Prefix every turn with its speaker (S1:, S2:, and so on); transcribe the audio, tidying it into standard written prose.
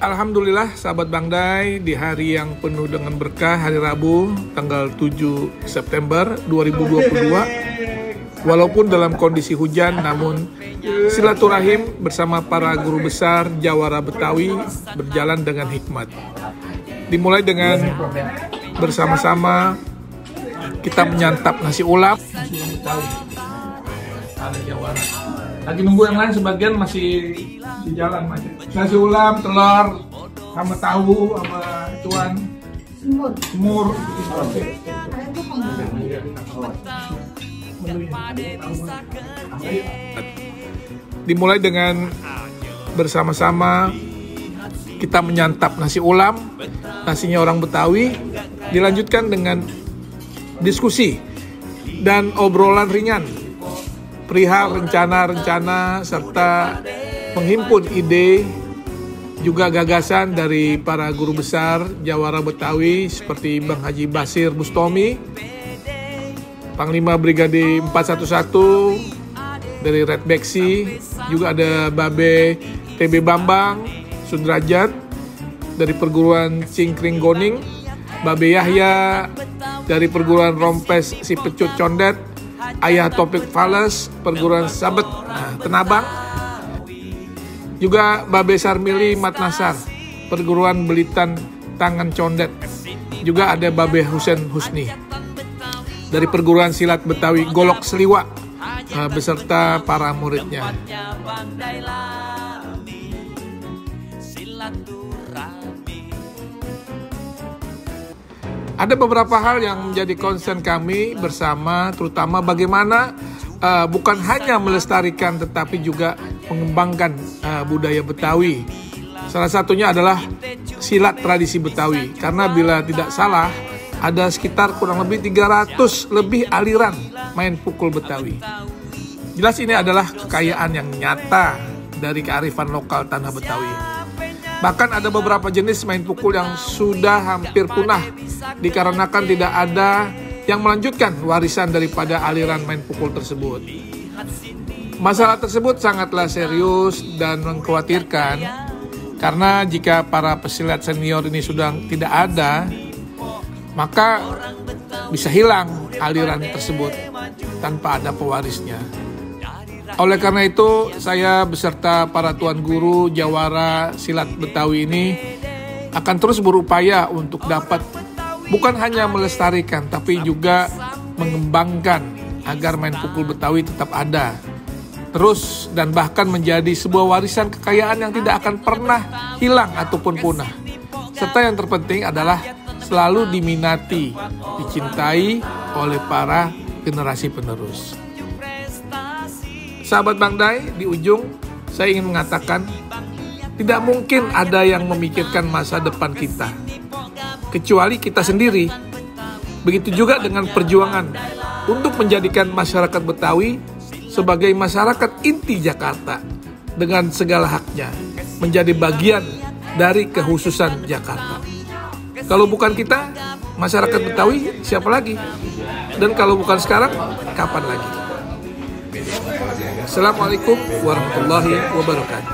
S1: Alhamdulillah sahabat Bangdai, di hari yang penuh dengan berkah, hari Rabu tanggal 7 September 2022, walaupun dalam kondisi hujan, namun silaturahim bersama para guru besar Jawara Betawi berjalan dengan hikmat. Dimulai dengan bersama-sama kita menyantap nasi ulam. Lagi nunggu yang lain, sebagian masih di jalan masih. Nasi ulam, telur, sama tahu, sama cuan semur. Dimulai dengan bersama-sama kita menyantap nasi ulam, nasinya orang Betawi, dilanjutkan dengan diskusi dan obrolan ringan perihal rencana-rencana serta menghimpun ide juga gagasan dari para guru besar Jawara Betawi seperti Bang Haji Basir Bustomi, Panglima Brigade 411 dari Red Beksi, juga ada Babe TB Bambang Sudrajat dari perguruan Cingkring Goning, Babe Yahya dari perguruan Rompes Si Pecut Condet, Ayah Topik Fales perguruan Sabet Tenabang, juga Babe Sarmili Mat Nasar perguruan Belitan Tangan Condet, juga ada Babe Husen Husni dari perguruan silat Betawi Golok Seliwa beserta para muridnya. Ada beberapa hal yang menjadi concern kami bersama, terutama bagaimana bukan hanya melestarikan tetapi juga mengembangkan budaya Betawi. Salah satunya adalah silat tradisi Betawi, karena bila tidak salah ada sekitar kurang lebih 300 lebih aliran main pukul Betawi. Jelas ini adalah kekayaan yang nyata dari kearifan lokal tanah Betawi. Bahkan ada beberapa jenis main pukul yang sudah hampir punah dikarenakan tidak ada yang melanjutkan warisan daripada aliran main pukul tersebut. Masalah tersebut sangatlah serius dan mengkhawatirkan, karena jika para pesilat senior ini sudah tidak ada, maka bisa hilang aliran tersebut tanpa ada pewarisnya. Oleh karena itu, saya beserta para tuan guru Jawara Silat Betawi ini akan terus berupaya untuk dapat bukan hanya melestarikan, tapi juga mengembangkan agar main pukul Betawi tetap ada terus dan bahkan menjadi sebuah warisan kekayaan yang tidak akan pernah hilang ataupun punah. Serta yang terpenting adalah selalu diminati, dicintai oleh para generasi penerus. Sahabat Bangdai, di ujung saya ingin mengatakan tidak mungkin ada yang memikirkan masa depan kita kecuali kita sendiri. Begitu juga dengan perjuangan untuk menjadikan masyarakat Betawi sebagai masyarakat inti Jakarta dengan segala haknya, menjadi bagian dari kehususan Jakarta. Kalau bukan kita, masyarakat Betawi, siapa lagi? Dan kalau bukan sekarang, kapan lagi? Assalamualaikum warahmatullahi wabarakatuh.